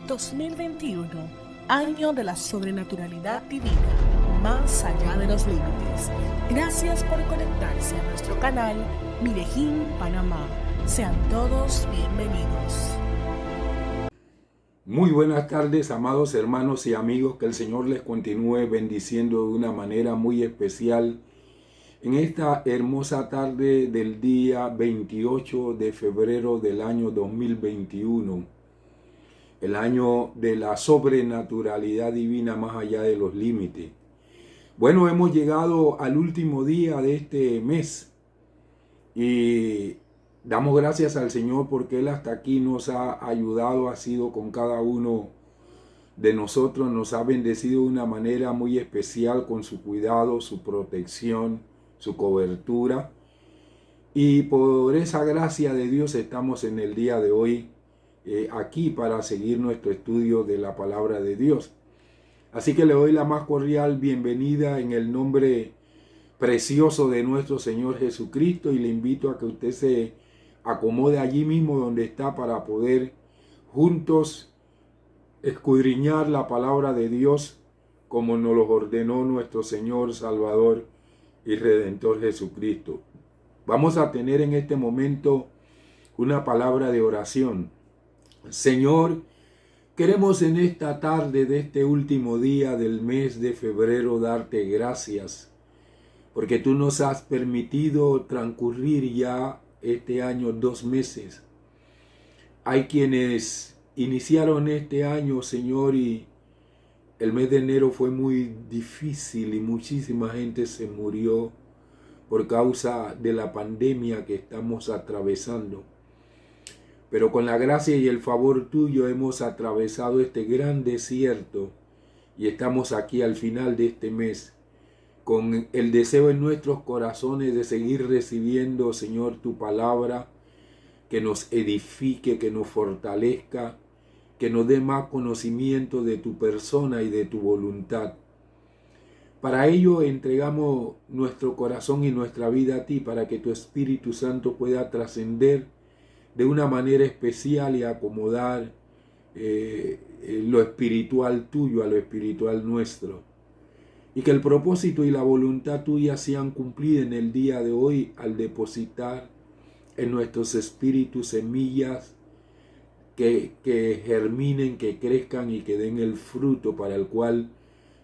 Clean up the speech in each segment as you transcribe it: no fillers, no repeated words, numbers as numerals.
2021, año de la sobrenaturalidad divina, más allá de los límites. Gracias por conectarse a nuestro canal Mirejín Panamá. Sean todos bienvenidos. Muy buenas tardes, amados hermanos y amigos, que el Señor les continúe bendiciendo de una manera muy especial en esta hermosa tarde del día 28 de febrero del año 2021, el año de la sobrenaturalidad divina más allá de los límites. Bueno, hemos llegado al último día de este mes y damos gracias al Señor porque Él hasta aquí nos ha ayudado, ha sido con cada uno de nosotros, nos ha bendecido de una manera muy especial con su cuidado, su protección, su cobertura. Y por esa gracia de Dios estamos en el día de hoy aquí para seguir nuestro estudio de la palabra de Dios. Así que le doy la más cordial bienvenida en el nombre precioso de nuestro Señor Jesucristo y le invito a que usted se acomode allí mismo donde está para poder juntos escudriñar la palabra de Dios como nos lo ordenó nuestro Señor, Salvador y Redentor Jesucristo. Vamos a tener en este momento una palabra de oración. Señor, queremos en esta tarde de este último día del mes de febrero darte gracias porque tú nos has permitido transcurrir ya este año 2 meses. Hay quienes iniciaron este año, Señor, y el mes de enero fue muy difícil y muchísima gente se murió por causa de la pandemia que estamos atravesando. Pero con la gracia y el favor tuyo hemos atravesado este gran desierto y estamos aquí al final de este mes con el deseo en nuestros corazones de seguir recibiendo, Señor, tu palabra, que nos edifique, que nos fortalezca, que nos dé más conocimiento de tu persona y de tu voluntad. Para ello entregamos nuestro corazón y nuestra vida a ti, para que tu Espíritu Santo pueda trascender de una manera especial y acomodar lo espiritual tuyo a lo espiritual nuestro. Y que el propósito y la voluntad tuya sean cumplidas en el día de hoy al depositar en nuestros espíritus semillas que germinen, que crezcan y que den el fruto para el cual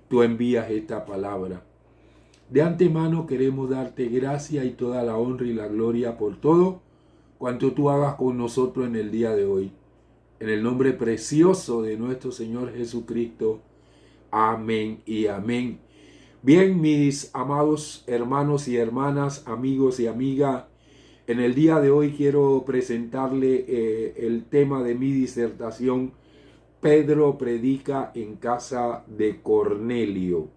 tú envías esta palabra. De antemano queremos darte gracia y toda la honra y la gloria por todo cuanto tú hagas con nosotros en el día de hoy. En el nombre precioso de nuestro Señor Jesucristo. Amén y amén. Bien, mis amados hermanos y hermanas, amigos y amigas, en el día de hoy quiero presentarle el tema de mi disertación, Pedro predica en casa de Cornelio.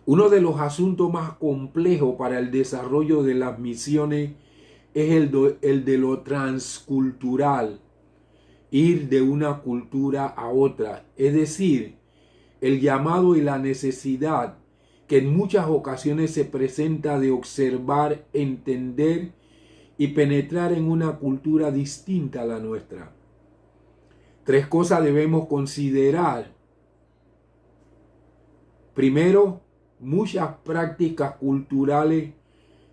Uno de los asuntos más complejos para el desarrollo de las misiones es el de lo transcultural, ir de una cultura a otra, es decir, el llamado y la necesidad que en muchas ocasiones se presenta de observar, entender y penetrar en una cultura distinta a la nuestra. 3 cosas debemos considerar. Primero, muchas prácticas culturales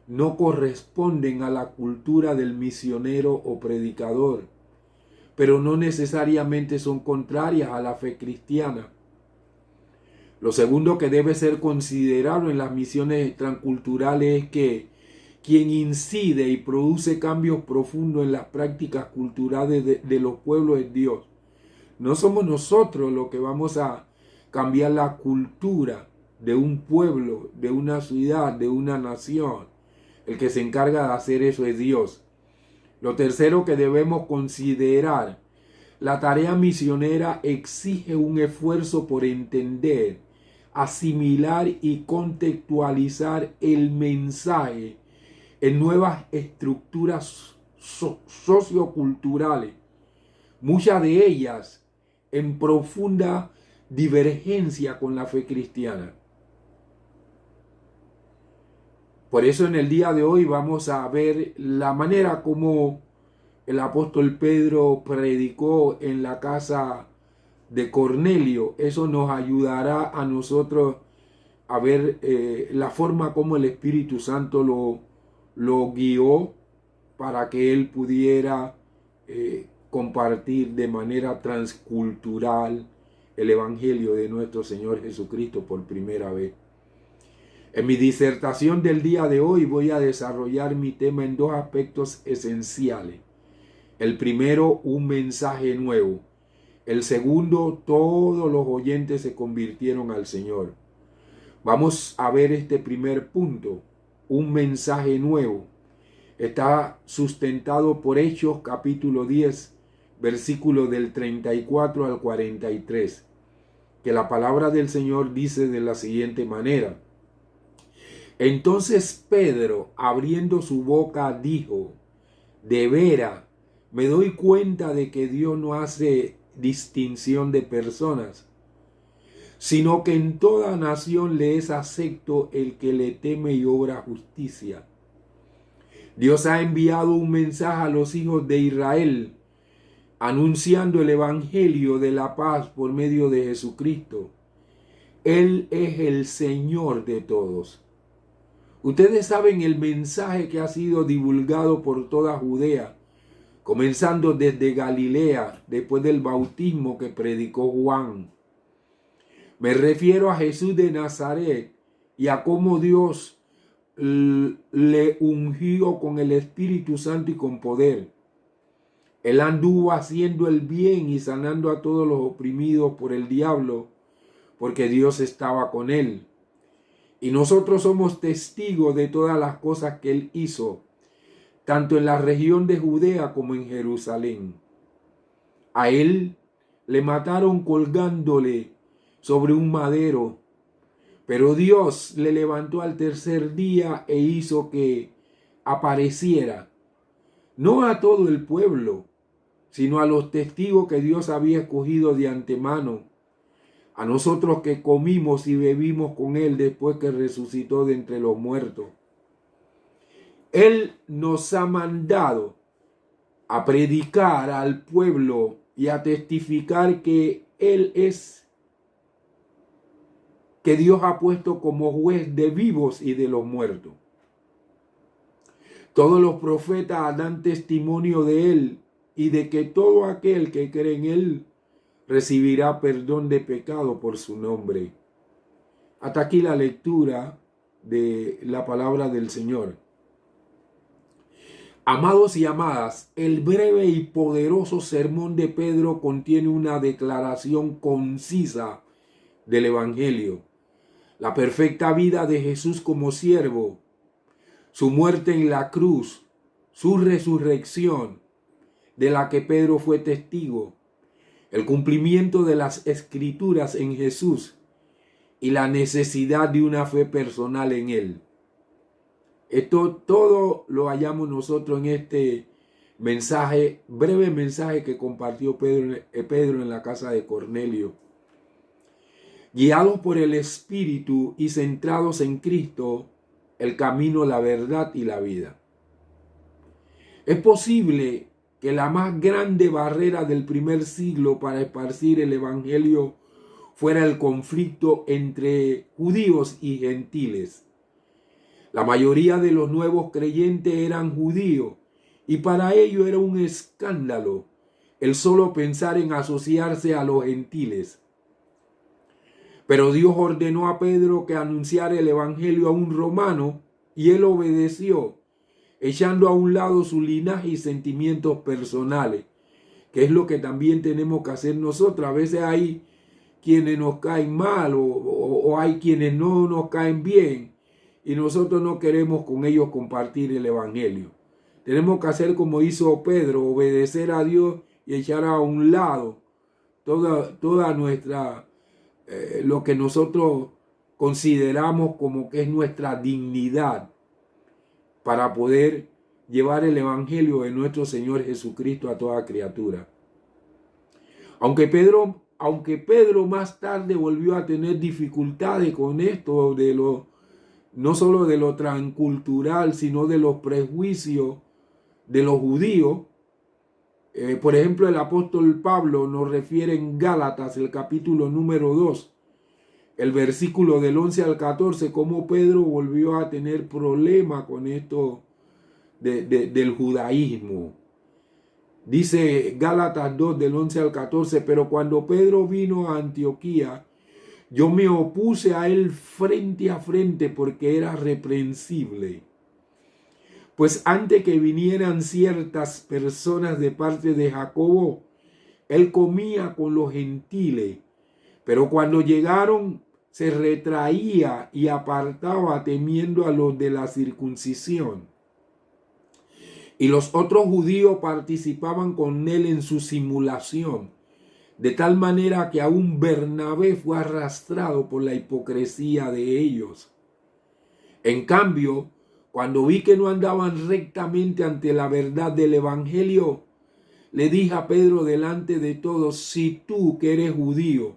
no corresponden a la cultura del misionero o predicador, pero no necesariamente son contrarias a la fe cristiana. Lo segundo que debe ser considerado en las misiones transculturales es que quien incide y produce cambios profundos en las prácticas culturales de los pueblos es Dios. No somos nosotros los que vamos a cambiar la cultura de un pueblo, de una ciudad, de una nación. El que se encarga de hacer eso es Dios. Lo tercero que debemos considerar, la tarea misionera exige un esfuerzo por entender, asimilar y contextualizar el mensaje en nuevas estructuras socioculturales, muchas de ellas en profunda divergencia con la fe cristiana. Por eso en el día de hoy vamos a ver la manera como el apóstol Pedro predicó en la casa de Cornelio. Eso nos ayudará a nosotros a ver la forma como el Espíritu Santo lo guió para que él pudiera compartir de manera transcultural el Evangelio de nuestro Señor Jesucristo por primera vez. En mi disertación del día de hoy voy a desarrollar mi tema en dos aspectos esenciales. El primero, un mensaje nuevo. El segundo, todos los oyentes se convirtieron al Señor. Vamos a ver este primer punto, un mensaje nuevo. Está sustentado por Hechos capítulo 10, versículo del 34 al 43, que la palabra del Señor dice de la siguiente manera. Entonces Pedro, abriendo su boca, dijo, de veras, me doy cuenta de que Dios no hace distinción de personas, sino que en toda nación le es acepto el que le teme y obra justicia. Dios ha enviado un mensaje a los hijos de Israel, anunciando el evangelio de la paz por medio de Jesucristo. Él es el Señor de todos. Ustedes saben el mensaje que ha sido divulgado por toda Judea, comenzando desde Galilea, después del bautismo que predicó Juan. Me refiero a Jesús de Nazaret y a cómo Dios le ungió con el Espíritu Santo y con poder. Él anduvo haciendo el bien y sanando a todos los oprimidos por el diablo, porque Dios estaba con él. Y nosotros somos testigos de todas las cosas que él hizo, tanto en la región de Judea como en Jerusalén. A él le mataron colgándole sobre un madero, pero Dios le levantó al tercer día e hizo que apareciera, no a todo el pueblo, sino a los testigos que Dios había escogido de antemano, a nosotros que comimos y bebimos con él después que resucitó de entre los muertos. Él nos ha mandado a predicar al pueblo y a testificar que Él es, que Dios ha puesto como juez de vivos y de los muertos. Todos los profetas dan testimonio de Él y de que todo aquel que cree en Él recibirá perdón de pecado por su nombre. Hasta aquí la lectura de la palabra del Señor. Amados y amadas, el breve y poderoso sermón de Pedro contiene una declaración concisa del Evangelio, la perfecta vida de Jesús como siervo, su muerte en la cruz, su resurrección, de la que Pedro fue testigo, el cumplimiento de las Escrituras en Jesús y la necesidad de una fe personal en Él. Esto todo lo hallamos nosotros en este mensaje, breve mensaje que compartió Pedro en la casa de Cornelio. Guiados por el Espíritu y centrados en Cristo, el camino, la verdad y la vida. Es posible que la más grande barrera del primer siglo para esparcir el Evangelio fuera el conflicto entre judíos y gentiles. La mayoría de los nuevos creyentes eran judíos y para ellos era un escándalo el solo pensar en asociarse a los gentiles. Pero Dios ordenó a Pedro que anunciara el Evangelio a un romano y él obedeció, echando a un lado su linaje y sentimientos personales, que es lo que también tenemos que hacer nosotros. A veces hay quienes nos caen mal o hay quienes no nos caen bien y nosotros no queremos con ellos compartir el Evangelio. Tenemos que hacer como hizo Pedro, obedecer a Dios y echar a un lado toda nuestra, lo que nosotros consideramos como que es nuestra dignidad para poder llevar el Evangelio de nuestro Señor Jesucristo a toda criatura. Aunque Pedro más tarde volvió a tener dificultades con esto, no solo de lo transcultural, sino de los prejuicios de los judíos, Por ejemplo, el apóstol Pablo nos refiere en Gálatas, el capítulo número 2, el versículo del 11 al 14, cómo Pedro volvió a tener problema con esto del judaísmo. Dice Gálatas 2 del 11 al 14, pero cuando Pedro vino a Antioquía, yo me opuse a él frente a frente porque era reprensible. Pues antes que vinieran ciertas personas de parte de Jacobo, él comía con los gentiles, pero cuando llegaron se retraía y apartaba temiendo a los de la circuncisión. Y los otros judíos participaban con él en su simulación, de tal manera que aún Bernabé fue arrastrado por la hipocresía de ellos. En cambio, cuando vi que no andaban rectamente ante la verdad del evangelio, le dije a Pedro delante de todos: si tú, que eres judío,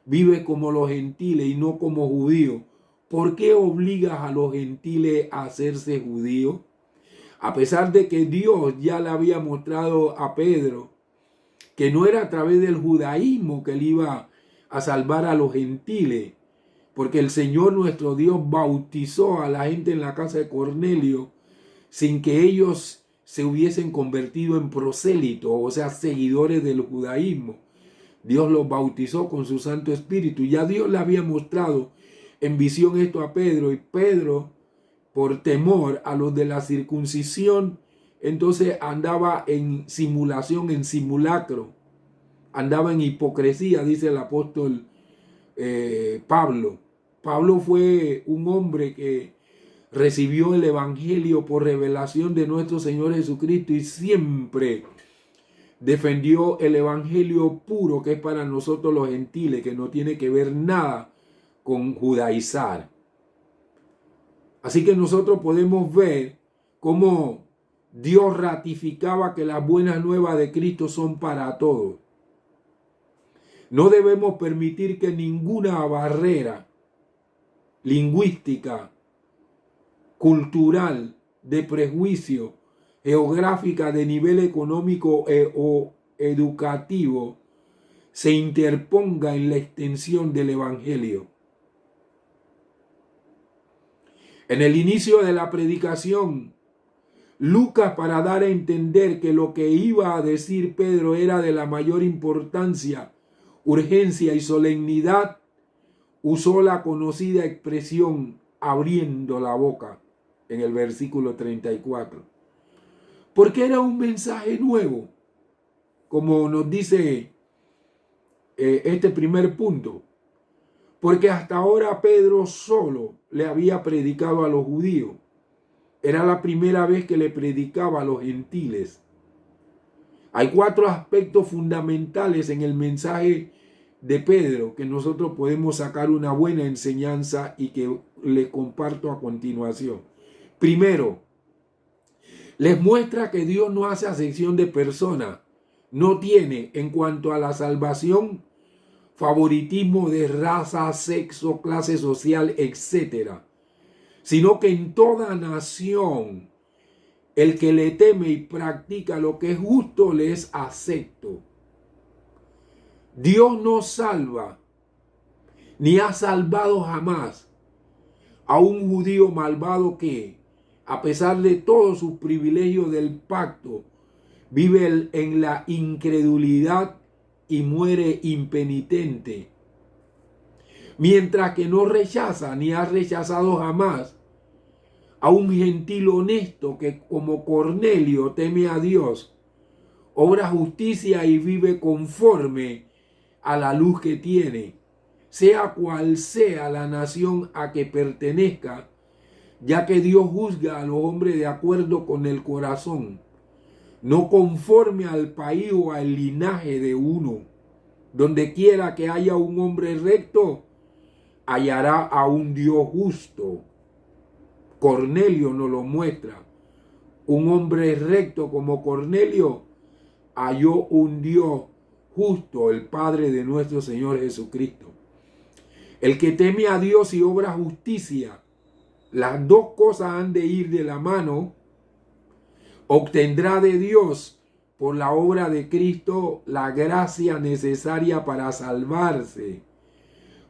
vives como los gentiles y no como judíos, ¿por qué obligas a los gentiles a hacerse judíos? A pesar de que Dios ya le había mostrado a Pedro que no era a través del judaísmo que él iba a salvar a los gentiles, porque el Señor nuestro Dios bautizó a la gente en la casa de Cornelio sin que ellos se hubiesen convertido en prosélitos, o sea, seguidores del judaísmo. Dios los bautizó con su Santo Espíritu. Ya Dios le había mostrado en visión esto a Pedro, y Pedro, por temor a los de la circuncisión, entonces andaba en simulación, en simulacro, andaba en hipocresía, dice el apóstol Pablo. Pablo fue un hombre que recibió el evangelio por revelación de nuestro Señor Jesucristo y siempre defendió el evangelio puro, que es para nosotros los gentiles, que no tiene que ver nada con judaizar. Así que nosotros podemos ver cómo Dios ratificaba que las buenas nuevas de Cristo son para todos. No debemos permitir que ninguna barrera lingüística, cultural, de prejuicio, geográfica, de nivel económico o educativo se interponga en la extensión del evangelio. En el inicio de la predicación, Lucas, para dar a entender que lo que iba a decir Pedro era de la mayor importancia, urgencia y solemnidad, usó la conocida expresión abriendo la boca en el versículo 34. Porque era un mensaje nuevo, como nos dice este primer punto. Porque hasta ahora Pedro solo le había predicado a los judíos. Era la primera vez que le predicaba a los gentiles. Hay 4 aspectos fundamentales en el mensaje de Pedro que nosotros podemos sacar una buena enseñanza y que le comparto a continuación. Primero, les muestra que Dios no hace acepción de personas. No tiene, en cuanto a la salvación, favoritismo de raza, sexo, clase social, etc. Sino que en toda nación, el que le teme y practica lo que es justo, le es acepto. Dios no salva, ni ha salvado jamás a un judío malvado que, a pesar de todos sus privilegios del pacto, vive en la incredulidad y muere impenitente. Mientras que no rechaza, ni ha rechazado jamás, a un gentil honesto que, como Cornelio, teme a Dios, obra justicia y vive conforme a la luz que tiene, sea cual sea la nación a que pertenezca, ya que Dios juzga a los hombres de acuerdo con el corazón, no conforme al país o al linaje de uno. Donde quiera que haya un hombre recto, hallará a un Dios justo. Cornelio nos lo muestra. Un hombre recto como Cornelio halló un Dios justo, el Padre de nuestro Señor Jesucristo. El que teme a Dios y obra justicia, las dos cosas han de ir de la mano, obtendrá de Dios por la obra de Cristo la gracia necesaria para salvarse,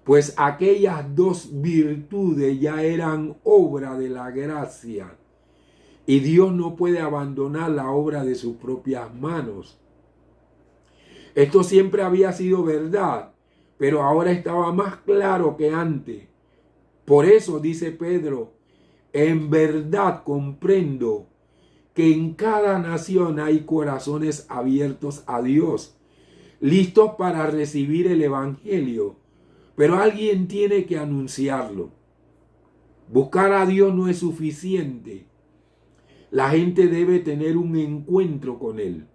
pues aquellas dos virtudes ya eran obra de la gracia, y Dios no puede abandonar la obra de sus propias manos. Esto siempre había sido verdad, pero ahora estaba más claro que antes. Por eso dice Pedro, en verdad comprendo que en cada nación hay corazones abiertos a Dios, listos para recibir el Evangelio, pero alguien tiene que anunciarlo. Buscar a Dios no es suficiente. La gente debe tener un encuentro con Él.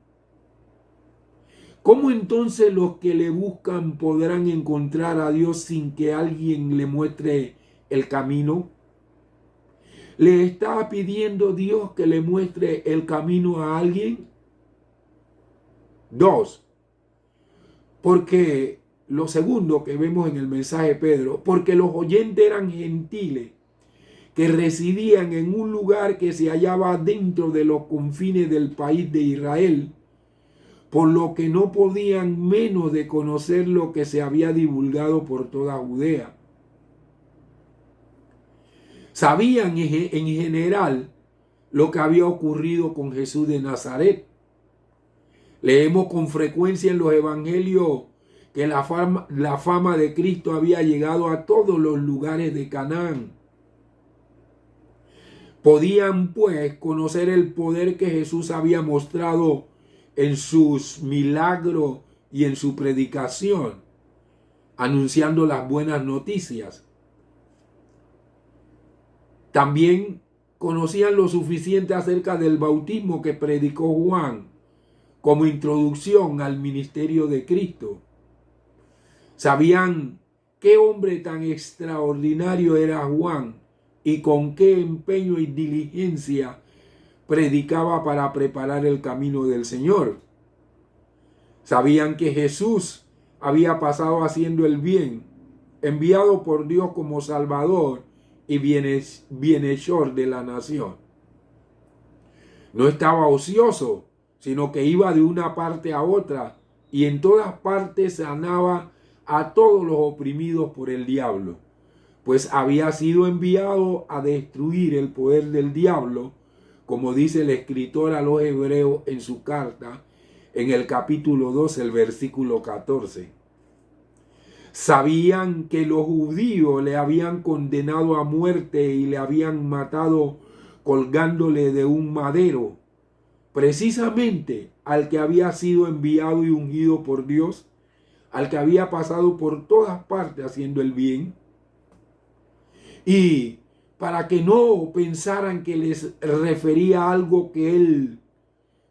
¿Cómo entonces los que le buscan podrán encontrar a Dios sin que alguien le muestre el camino? ¿Le está pidiendo Dios que le muestre el camino a alguien? 2. Porque lo segundo que vemos en el mensaje de Pedro, porque los oyentes eran gentiles que residían en un lugar que se hallaba dentro de los confines del país de Israel, por lo que no podían menos de conocer lo que se había divulgado por toda Judea. Sabían en general lo que había ocurrido con Jesús de Nazaret. Leemos con frecuencia en los evangelios que la fama de Cristo había llegado a todos los lugares de Canaán. Podían pues conocer el poder que Jesús había mostrado en sus milagros y en su predicación, anunciando las buenas noticias. También conocían lo suficiente acerca del bautismo que predicó Juan como introducción al ministerio de Cristo. Sabían qué hombre tan extraordinario era Juan y con qué empeño y diligencia predicaba para preparar el camino del Señor. Sabían que Jesús había pasado haciendo el bien, enviado por Dios como Salvador y bienhechor de la nación. No estaba ocioso, sino que iba de una parte a otra y en todas partes sanaba a todos los oprimidos por el diablo, pues había sido enviado a destruir el poder del diablo, como dice el escritor a los hebreos en su carta, en el capítulo 2, el versículo 14. Sabían que los judíos le habían condenado a muerte y le habían matado colgándole de un madero, precisamente al que había sido enviado y ungido por Dios, al que había pasado por todas partes haciendo el bien. Y para que no pensaran que les refería a algo que él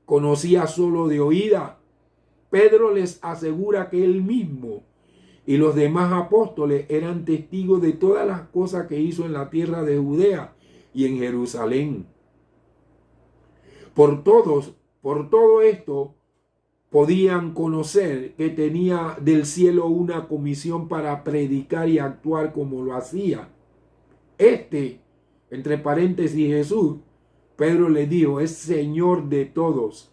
conocía solo de oída, Pedro les asegura que él mismo y los demás apóstoles eran testigos de todas las cosas que hizo en la tierra de Judea y en Jerusalén. Por todo esto podían conocer que tenía del cielo una comisión para predicar y actuar como lo hacía. Entre paréntesis Jesús, Pedro le dijo, es Señor de todos.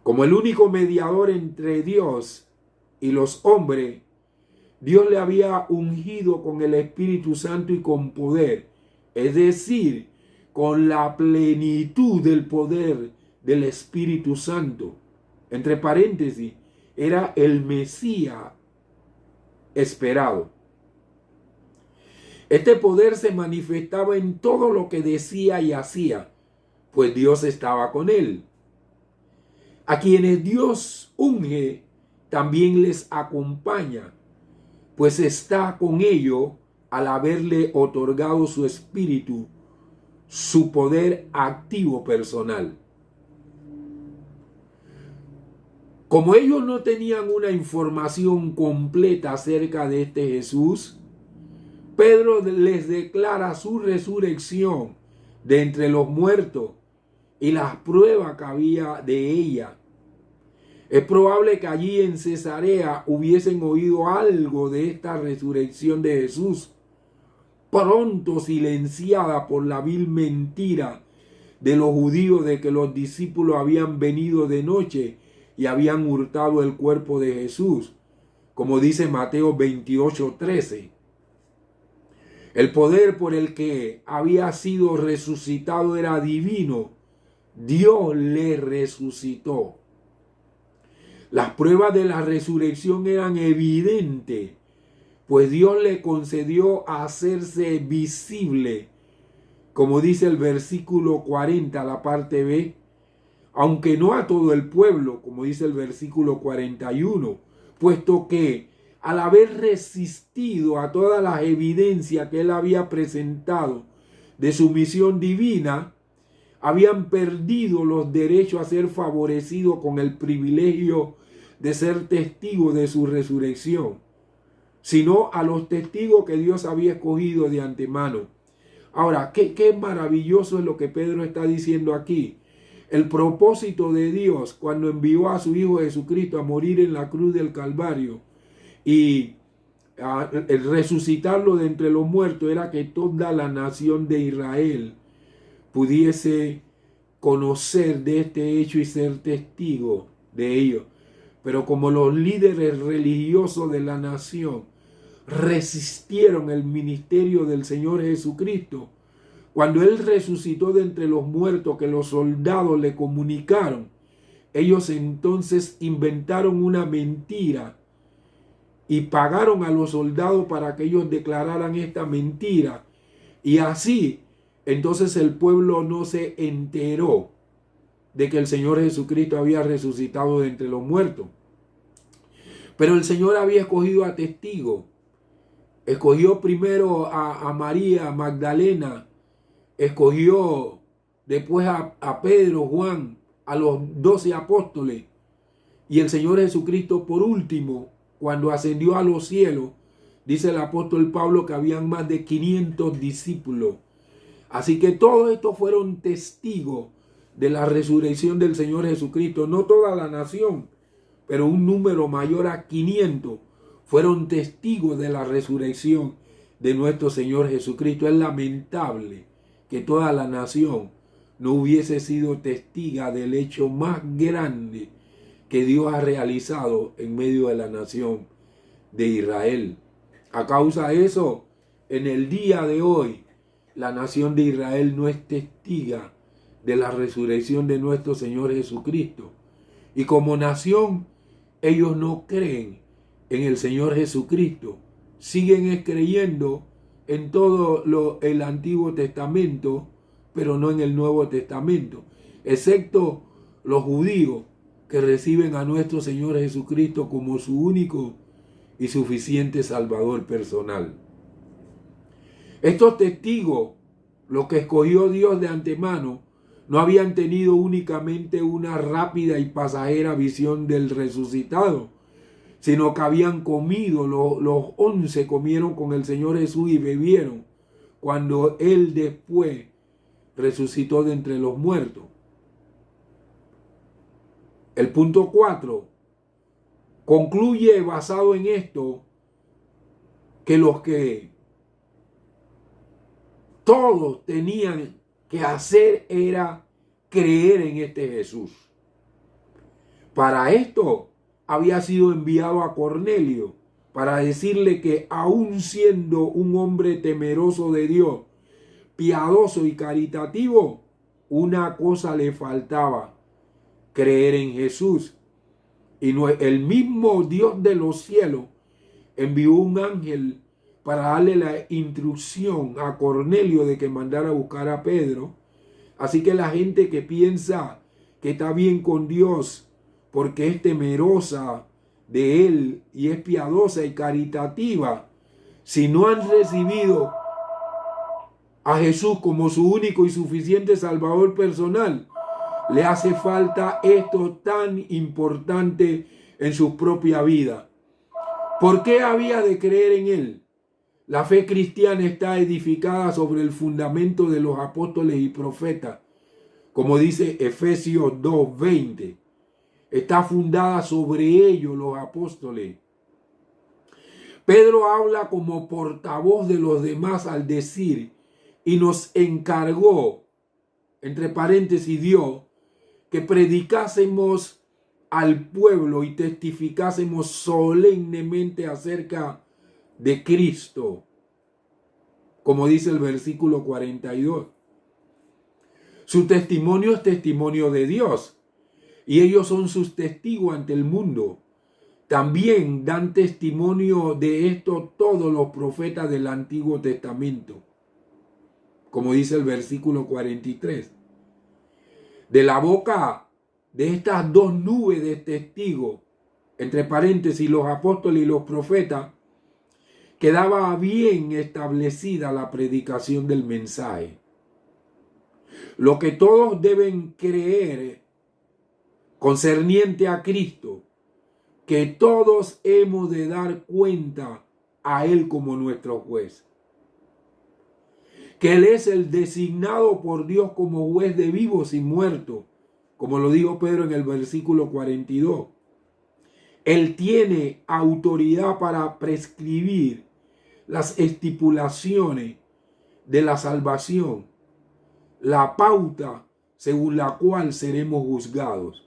Como el único mediador entre Dios y los hombres, Dios le había ungido con el Espíritu Santo y con poder, es decir, con la plenitud del poder del Espíritu Santo. Entre paréntesis, era el Mesías esperado. Este poder se manifestaba en todo lo que decía y hacía, pues Dios estaba con él. A quienes Dios unge, también les acompaña, pues está con ellos al haberle otorgado su espíritu, su poder activo personal. Como ellos no tenían una información completa acerca de este Jesús, Pedro les declara su resurrección de entre los muertos y las pruebas que había de ella. Es probable que allí en Cesarea hubiesen oído algo de esta resurrección de Jesús, pronto silenciada por la vil mentira de los judíos de que los discípulos habían venido de noche y habían hurtado el cuerpo de Jesús, como dice Mateo 28:13. El poder por el que había sido resucitado era divino. Dios le resucitó. Las pruebas de la resurrección eran evidentes, pues Dios le concedió hacerse visible, como dice el versículo 40, la parte B, aunque no a todo el pueblo, como dice el versículo 41, puesto que al haber resistido a todas las evidencias que él había presentado de su misión divina, habían perdido los derechos a ser favorecidos con el privilegio de ser testigos de su resurrección, sino a los testigos que Dios había escogido de antemano. Ahora, qué maravilloso es lo que Pedro está diciendo aquí. El propósito de Dios cuando envió a su Hijo Jesucristo a morir en la cruz del Calvario y el resucitarlo de entre los muertos era que toda la nación de Israel pudiese conocer de este hecho y ser testigo de ello. Pero como los líderes religiosos de la nación resistieron el ministerio del Señor Jesucristo, cuando Él resucitó de entre los muertos que los soldados le comunicaron, ellos entonces inventaron una mentira y pagaron a los soldados para que ellos declararan esta mentira. Y así, entonces el pueblo no se enteró de que el Señor Jesucristo había resucitado de entre los muertos. Pero el Señor había escogido a testigos. Escogió primero a María Magdalena, escogió después a Pedro, Juan, a los 12 apóstoles. Y el Señor Jesucristo por último, cuando ascendió a los cielos, dice el apóstol Pablo que habían más de 500 discípulos. Así que todos estos fueron testigos de la resurrección del Señor Jesucristo. No toda la nación, pero un número mayor a 500 fueron testigos de la resurrección de nuestro Señor Jesucristo. Es lamentable que toda la nación no hubiese sido testiga del hecho más grande que Dios ha realizado en medio de la nación de Israel. A causa de eso, en el día de hoy, la nación de Israel no es testiga de la resurrección de nuestro Señor Jesucristo. Y como nación, ellos no creen en el Señor Jesucristo. Siguen creyendo en todo el Antiguo Testamento, pero no en el Nuevo Testamento, excepto los judíos que reciben a nuestro Señor Jesucristo como su único y suficiente Salvador personal. Estos testigos, los que escogió Dios de antemano, no habían tenido únicamente una rápida y pasajera visión del resucitado, sino que habían comido, los 11 comieron con el Señor Jesús y bebieron cuando Él después resucitó de entre los muertos. El punto 4 concluye basado en esto que los que todos tenían que hacer era creer en este Jesús. Para esto había sido enviado a Cornelio para decirle que aun siendo un hombre temeroso de Dios, piadoso y caritativo, una cosa le faltaba: creer en Jesús. Y el mismo Dios de los cielos envió un ángel para darle la instrucción a Cornelio de que mandara a buscar a Pedro. Así que la gente que piensa que está bien con Dios porque es temerosa de Él y es piadosa y caritativa, si no han recibido a Jesús como su único y suficiente Salvador personal, le hace falta esto tan importante en su propia vida. ¿Por qué había de creer en Él? La fe cristiana está edificada sobre el fundamento de los apóstoles y profetas, como dice Efesios 2:20. Está fundada sobre ellos los apóstoles. Pedro habla como portavoz de los demás al decir: y nos encargó entre paréntesis, dio que predicásemos al pueblo y testificásemos solemnemente acerca de Cristo, como dice el versículo 42. Su testimonio es testimonio de Dios y ellos son sus testigos ante el mundo. También dan testimonio de esto todos los profetas del Antiguo Testamento, como dice el versículo 43. De la boca de estas dos nubes de testigos, entre paréntesis, los apóstoles y los profetas, quedaba bien establecida la predicación del mensaje. Lo que todos deben creer concerniente a Cristo, que todos hemos de dar cuenta a Él como nuestro juez. Que Él es el designado por Dios como juez de vivos y muertos, como lo dijo Pedro en el versículo 42. Él tiene autoridad para prescribir las estipulaciones de la salvación, la pauta según la cual seremos juzgados.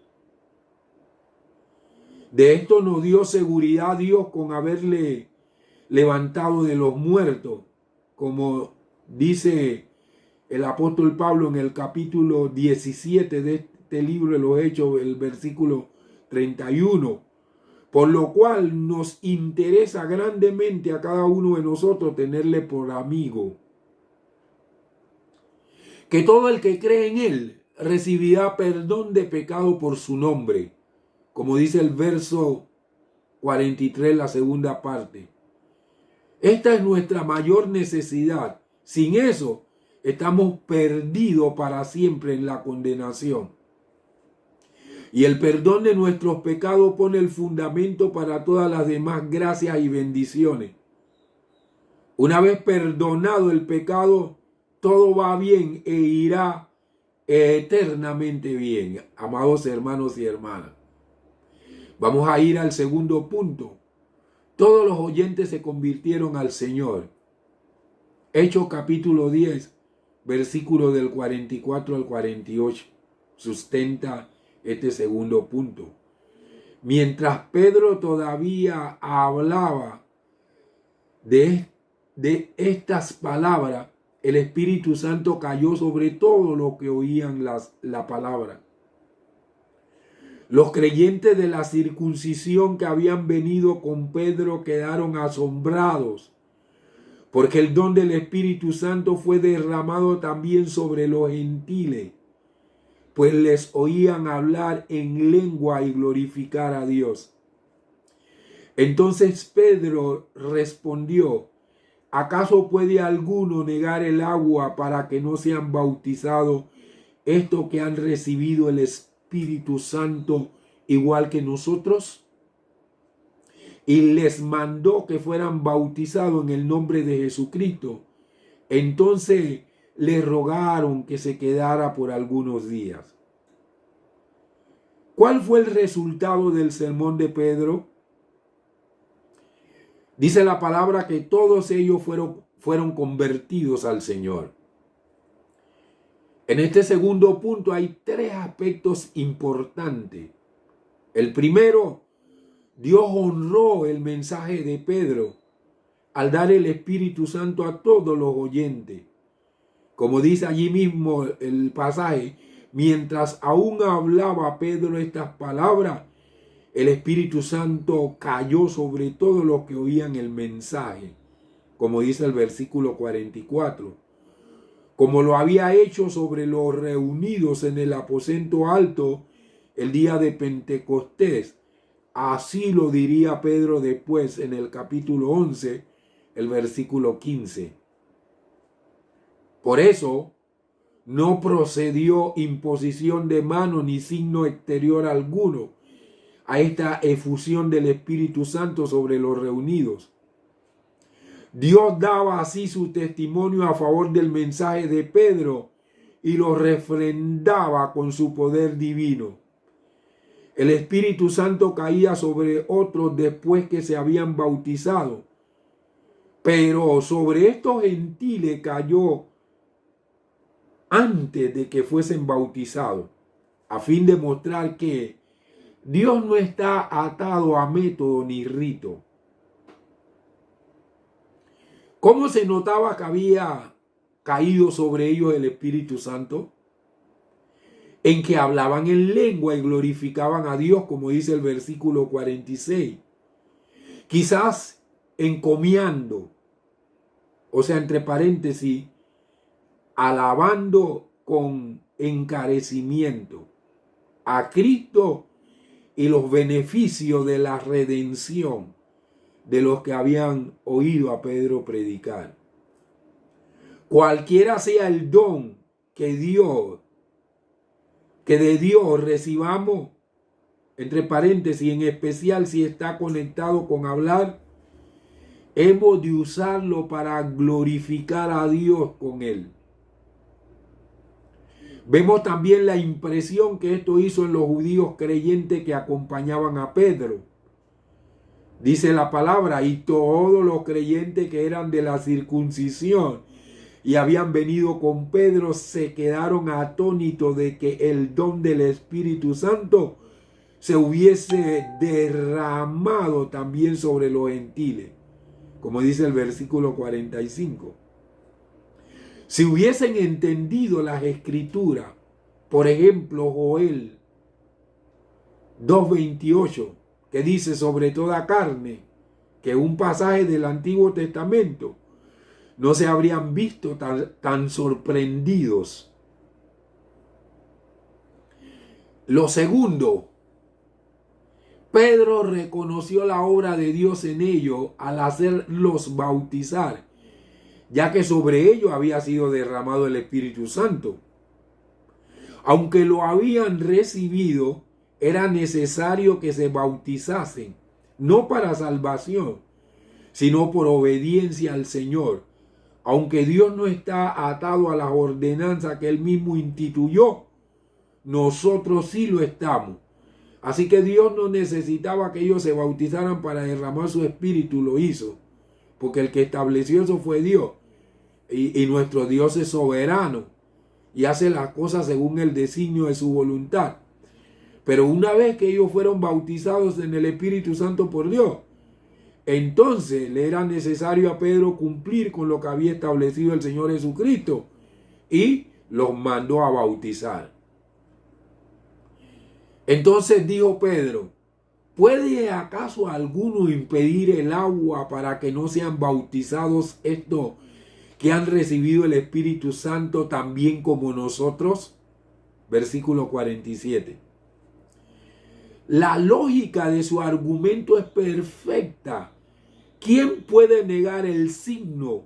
De esto nos dio seguridad Dios con haberle levantado de los muertos, como dice el apóstol Pablo en el capítulo 17 de este libro de los Hechos, el versículo 31. Por lo cual nos interesa grandemente a cada uno de nosotros tenerle por amigo. Que todo el que cree en Él recibirá perdón de pecado por su nombre, como dice el verso 43, la segunda parte. Esta es nuestra mayor necesidad. Sin eso, estamos perdidos para siempre en la condenación. Y el perdón de nuestros pecados pone el fundamento para todas las demás gracias y bendiciones. Una vez perdonado el pecado, todo va bien e irá eternamente bien, amados hermanos y hermanas. Vamos a ir al segundo punto. Todos los oyentes se convirtieron al Señor. Hechos capítulo 10, versículo del 44 al 48, sustenta este segundo punto. Mientras Pedro todavía hablaba de estas palabras, el Espíritu Santo cayó sobre todo lo que oían la palabra. Los creyentes de la circuncisión que habían venido con Pedro quedaron asombrados, porque el don del Espíritu Santo fue derramado también sobre los gentiles, pues les oían hablar en lengua y glorificar a Dios. Entonces Pedro respondió: ¿acaso puede alguno negar el agua para que no sean bautizados estos que han recibido el Espíritu Santo igual que nosotros? Y les mandó que fueran bautizados en el nombre de Jesucristo. Entonces le rogaron que se quedara por algunos días. ¿Cuál fue el resultado del sermón de Pedro? Dice la palabra que todos ellos fueron convertidos al Señor. En este segundo punto hay tres aspectos importantes. El primero, Dios honró el mensaje de Pedro al dar el Espíritu Santo a todos los oyentes. Como dice allí mismo el pasaje, mientras aún hablaba Pedro estas palabras, el Espíritu Santo cayó sobre todos los que oían el mensaje, como dice el versículo 44. Como lo había hecho sobre los reunidos en el aposento alto el día de Pentecostés, así lo diría Pedro después en el capítulo 11, el versículo 15. Por eso no procedió imposición de mano ni signo exterior alguno a esta efusión del Espíritu Santo sobre los reunidos. Dios daba así su testimonio a favor del mensaje de Pedro y lo refrendaba con su poder divino. El Espíritu Santo caía sobre otros después que se habían bautizado, pero sobre estos gentiles cayó antes de que fuesen bautizados, a fin de mostrar que Dios no está atado a método ni rito. ¿Cómo se notaba que había caído sobre ellos el Espíritu Santo? En que hablaban en lengua y glorificaban a Dios, como dice el versículo 46. Quizás encomiando, o sea, entre paréntesis, alabando con encarecimiento a Cristo y los beneficios de la redención de los que habían oído a Pedro predicar. Cualquiera sea el don que de Dios recibamos, entre paréntesis, en especial si está conectado con hablar, hemos de usarlo para glorificar a Dios con él. Vemos también la impresión que esto hizo en los judíos creyentes que acompañaban a Pedro. Dice la palabra, y todos los creyentes que eran de la circuncisión y habían venido con Pedro se quedaron atónitos de que el don del Espíritu Santo se hubiese derramado también sobre los gentiles, como dice el versículo 45. Si hubiesen entendido las escrituras, por ejemplo, Joel 2:28, que dice sobre toda carne, que un pasaje del Antiguo Testamento, no se habrían visto tan sorprendidos. Lo segundo, Pedro reconoció la obra de Dios en ellos al hacerlos bautizar, ya que sobre ellos había sido derramado el Espíritu Santo. Aunque lo habían recibido, era necesario que se bautizasen, no para salvación, sino por obediencia al Señor. Aunque Dios no está atado a las ordenanzas que Él mismo instituyó, nosotros sí lo estamos. Así que Dios no necesitaba que ellos se bautizaran para derramar su Espíritu, lo hizo, porque el que estableció eso fue Dios. Y nuestro Dios es soberano y hace las cosas según el designio de su voluntad. Pero una vez que ellos fueron bautizados en el Espíritu Santo por Dios, entonces le era necesario a Pedro cumplir con lo que había establecido el Señor Jesucristo y los mandó a bautizar. Entonces dijo Pedro, ¿puede acaso alguno impedir el agua para que no sean bautizados estos que han recibido el Espíritu Santo también como nosotros? Versículo 47. La lógica de su argumento es perfecta. ¿Quién puede negar el signo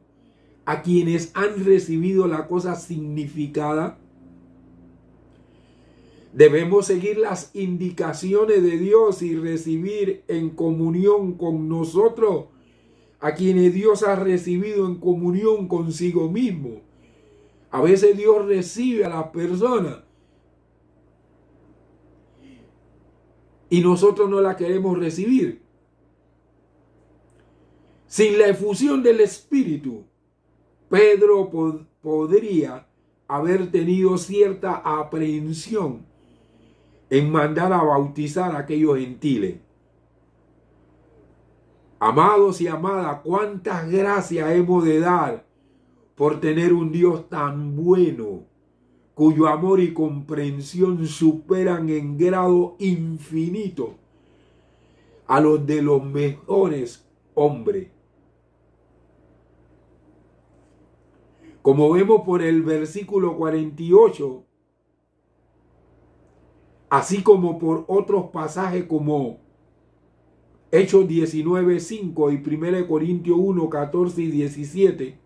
a quienes han recibido la cosa significada? Debemos seguir las indicaciones de Dios y recibir en comunión con nosotros a quienes Dios ha recibido en comunión consigo mismo. A veces Dios recibe a las personas y nosotros no la queremos recibir. Sin la efusión del Espíritu, Pedro podría haber tenido cierta aprehensión en mandar a bautizar a aquellos gentiles. Amados y amadas, cuántas gracias hemos de dar por tener un Dios tan bueno, cuyo amor y comprensión superan en grado infinito a los de los mejores hombres. Como vemos por el versículo 48, así como por otros pasajes como Hechos 19:5 y 1 Corintios 1:14 y 17,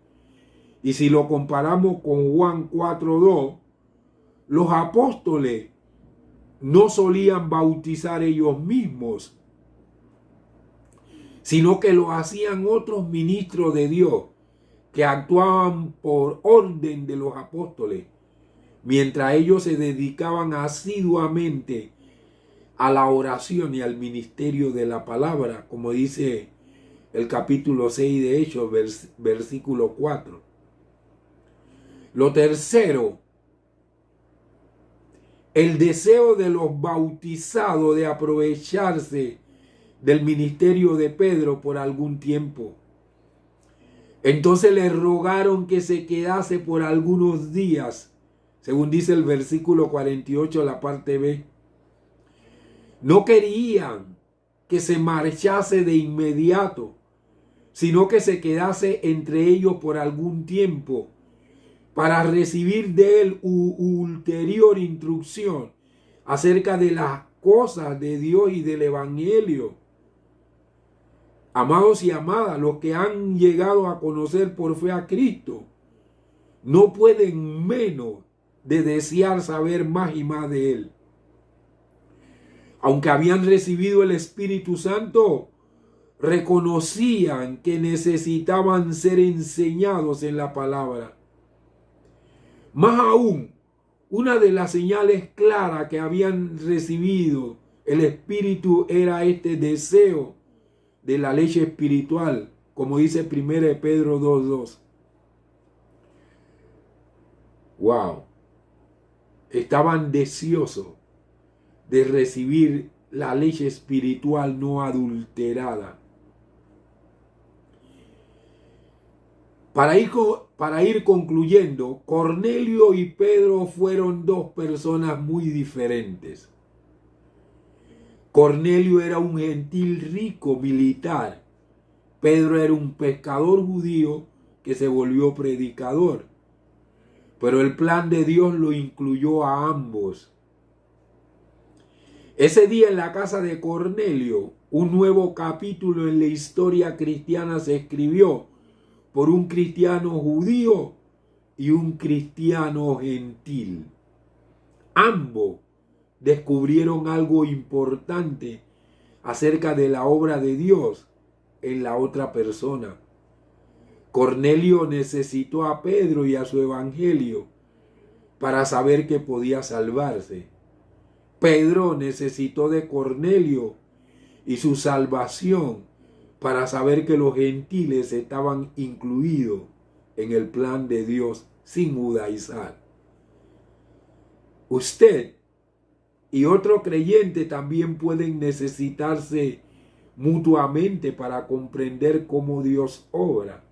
y si lo comparamos con Juan 4:2, los apóstoles no solían bautizar ellos mismos, sino que lo hacían otros ministros de Dios que actuaban por orden de los apóstoles, mientras ellos se dedicaban asiduamente a la oración y al ministerio de la palabra, como dice el capítulo 6 de Hechos, versículo 4. Lo tercero, el deseo de los bautizados de aprovecharse del ministerio de Pedro por algún tiempo. Entonces le rogaron que se quedase por algunos días, según dice el versículo 48, la parte B. No querían que se marchase de inmediato, sino que se quedase entre ellos por algún tiempo, para recibir de él ulterior instrucción acerca de las cosas de Dios y del Evangelio. Amados y amadas, los que han llegado a conocer por fe a Cristo, no pueden menos de desear saber más y más de Él. Aunque habían recibido el Espíritu Santo, reconocían que necesitaban ser enseñados en la palabra. Más aún, una de las señales claras que habían recibido el Espíritu era este deseo de la leche espiritual, como dice 1 Pedro 2:2. Wow. Estaban deseosos de recibir la leche espiritual no adulterada. Para ir concluyendo, Cornelio y Pedro fueron dos personas muy diferentes. Cornelio era un gentil rico militar. Pedro era un pescador judío que se volvió predicador. Pero el plan de Dios lo incluyó a ambos. Ese día en la casa de Cornelio, un nuevo capítulo en la historia cristiana se escribió por un cristiano judío y un cristiano gentil. Ambos descubrieron algo importante acerca de la obra de Dios en la otra persona. Cornelio necesitó a Pedro y a su evangelio para saber que podía salvarse. Pedro necesitó de Cornelio y su salvación para saber que los gentiles estaban incluidos en el plan de Dios sin judaizar. Usted y otro creyente también pueden necesitarse mutuamente para comprender cómo Dios obra.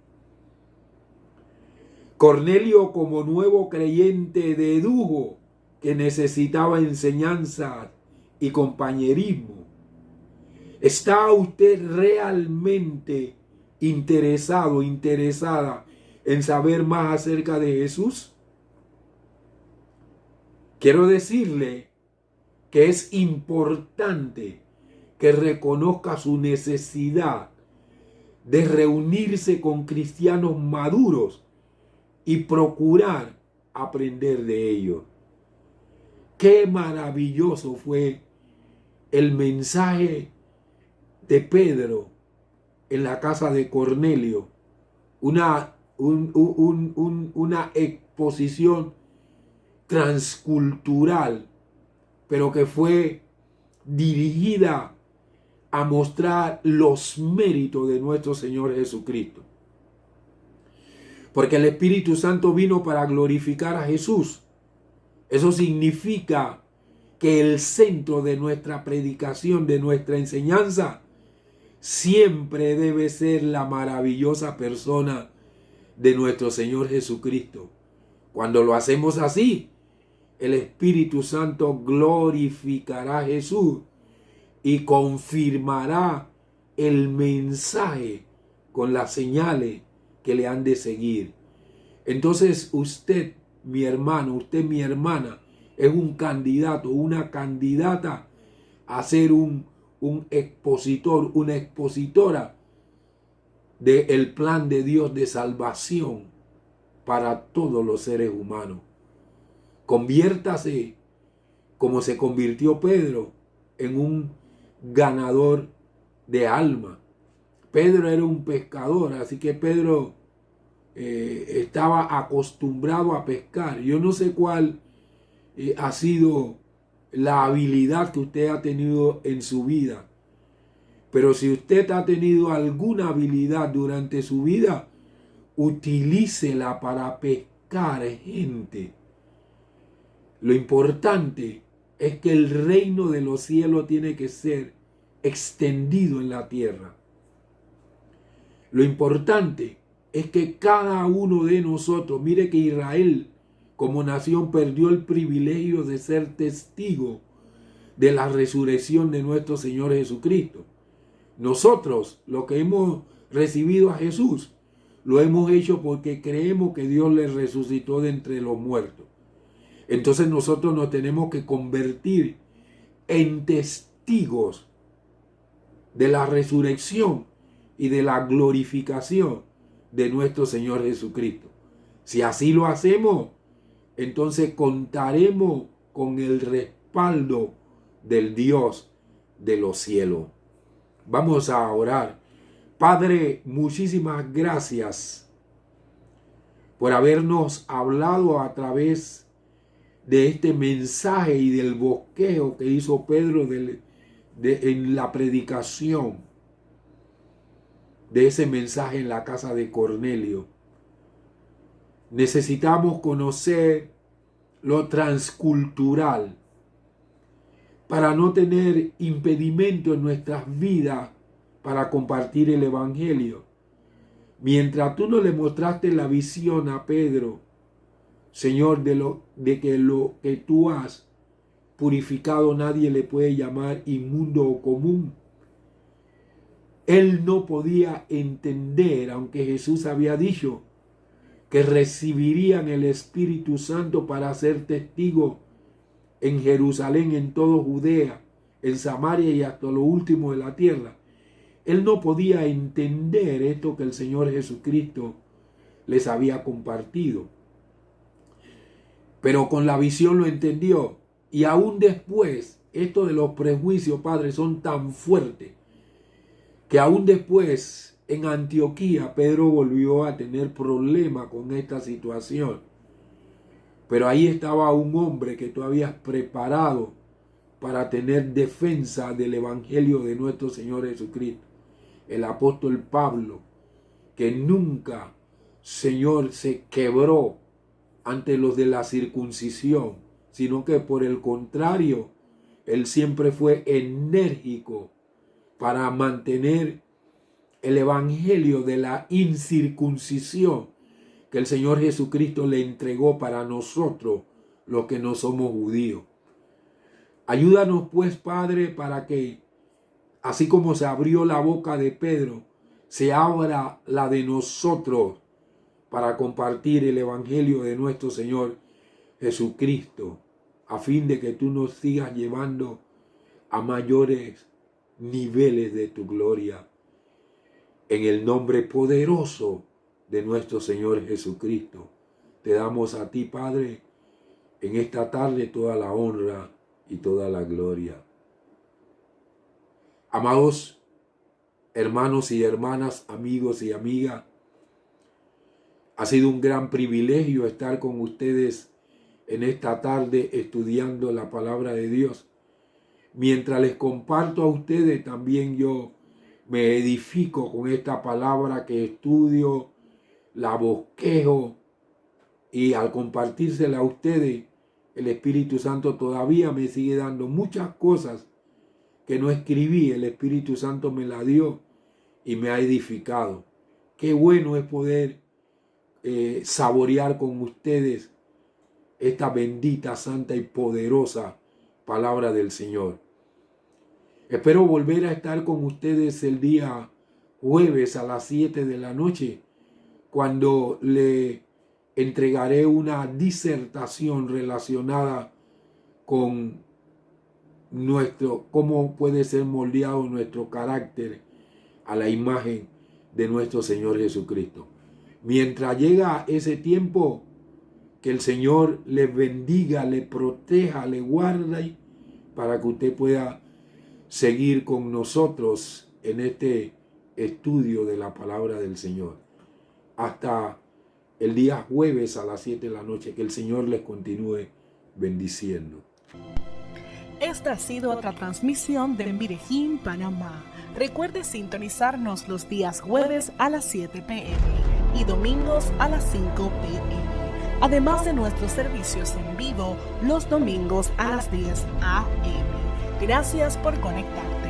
Cornelio, como nuevo creyente, dedujo que necesitaba enseñanza y compañerismo. ¿Está usted realmente interesada en saber más acerca de Jesús? Quiero decirle que es importante que reconozca su necesidad de reunirse con cristianos maduros y procurar aprender de ellos. Qué maravilloso fue el mensaje de Pedro en la casa de Cornelio. Una exposición transcultural, pero que fue dirigida a mostrar los méritos de nuestro Señor Jesucristo. Porque el Espíritu Santo vino para glorificar a Jesús. Eso significa que el centro de nuestra predicación, de nuestra enseñanza, siempre debe ser la maravillosa persona de nuestro Señor Jesucristo. Cuando lo hacemos así, el Espíritu Santo glorificará a Jesús y confirmará el mensaje con las señales que le han de seguir. Entonces usted, mi hermano, usted, mi hermana, es un candidato, una candidata a ser un expositor, una expositora del plan de Dios de salvación para todos los seres humanos. Conviértase, como se convirtió Pedro, en un ganador de alma. Pedro era un pescador, así que Pedro estaba acostumbrado a pescar. Yo no sé cuál ha sido la habilidad que usted ha tenido en su vida, pero si usted ha tenido alguna habilidad durante su vida, utilícela para pescar gente. Lo importante es que el reino de los cielos tiene que ser extendido en la tierra. Lo importante es que cada uno de nosotros, mire que Israel como nación perdió el privilegio de ser testigo de la resurrección de nuestro Señor Jesucristo. Nosotros, lo que hemos recibido a Jesús, lo hemos hecho porque creemos que Dios le resucitó de entre los muertos. Entonces nosotros nos tenemos que convertir en testigos de la resurrección y de la glorificación de nuestro Señor Jesucristo. Si así lo hacemos, entonces contaremos con el respaldo del Dios de los cielos. Vamos a orar. Padre, muchísimas gracias por habernos hablado a través de este mensaje y del bosquejo que hizo Pedro en la predicación de ese mensaje en la casa de Cornelio. Necesitamos conocer lo transcultural para no tener impedimento en nuestras vidas para compartir el evangelio. Mientras tú no le mostraste la visión a Pedro, Señor, de que lo que tú has purificado nadie le puede llamar inmundo o común. Él no podía entender, aunque Jesús había dicho que recibirían el Espíritu Santo para ser testigos en Jerusalén, en todo Judea, en Samaria y hasta lo último de la tierra. Él no podía entender esto que el Señor Jesucristo les había compartido. Pero con la visión lo entendió. Y aún después, esto de los prejuicios, Padre, son tan fuertes que aún después en Antioquía Pedro volvió a tener problemas con esta situación. Pero ahí estaba un hombre que tú habías preparado para tener defensa del evangelio de nuestro Señor Jesucristo. El apóstol Pablo, que nunca, Señor, se quebró ante los de la circuncisión, sino que por el contrario, él siempre fue enérgico para mantener el evangelio de la incircuncisión que el Señor Jesucristo le entregó para nosotros, los que no somos judíos. Ayúdanos pues, Padre, para que, así como se abrió la boca de Pedro, se abra la de nosotros para compartir el evangelio de nuestro Señor Jesucristo, a fin de que tú nos sigas llevando a mayores niveles de tu gloria. En el nombre poderoso de nuestro Señor Jesucristo, te damos a ti, Padre, en esta tarde toda la honra y toda la gloria. Amados hermanos y hermanas, amigos y amigas, ha sido un gran privilegio estar con ustedes en esta tarde estudiando la palabra de Dios. Mientras les comparto a ustedes, también yo me edifico con esta palabra que estudio, la bosquejo, y al compartírsela a ustedes, el Espíritu Santo todavía me sigue dando muchas cosas que no escribí. El Espíritu Santo me la dio y me ha edificado. Qué bueno es poder saborear con ustedes esta bendita, santa y poderosa palabra del Señor. Espero volver a estar con ustedes el día jueves a las 7 de la noche, cuando le entregaré una disertación relacionada con cómo puede ser moldeado nuestro carácter a la imagen de nuestro Señor Jesucristo. Mientras llega ese tiempo, que el Señor les bendiga, le proteja, le guarde, para que usted pueda seguir con nosotros en este estudio de la palabra del Señor. Hasta el día jueves a las 7 de la noche, que el Señor les continúe bendiciendo. Esta ha sido otra transmisión de Medellín, Panamá. Recuerde sintonizarnos los días jueves a las 7 p.m. y domingos a las 5 p.m. además de nuestros servicios en vivo los domingos a las 10 a.m. Gracias por conectarte.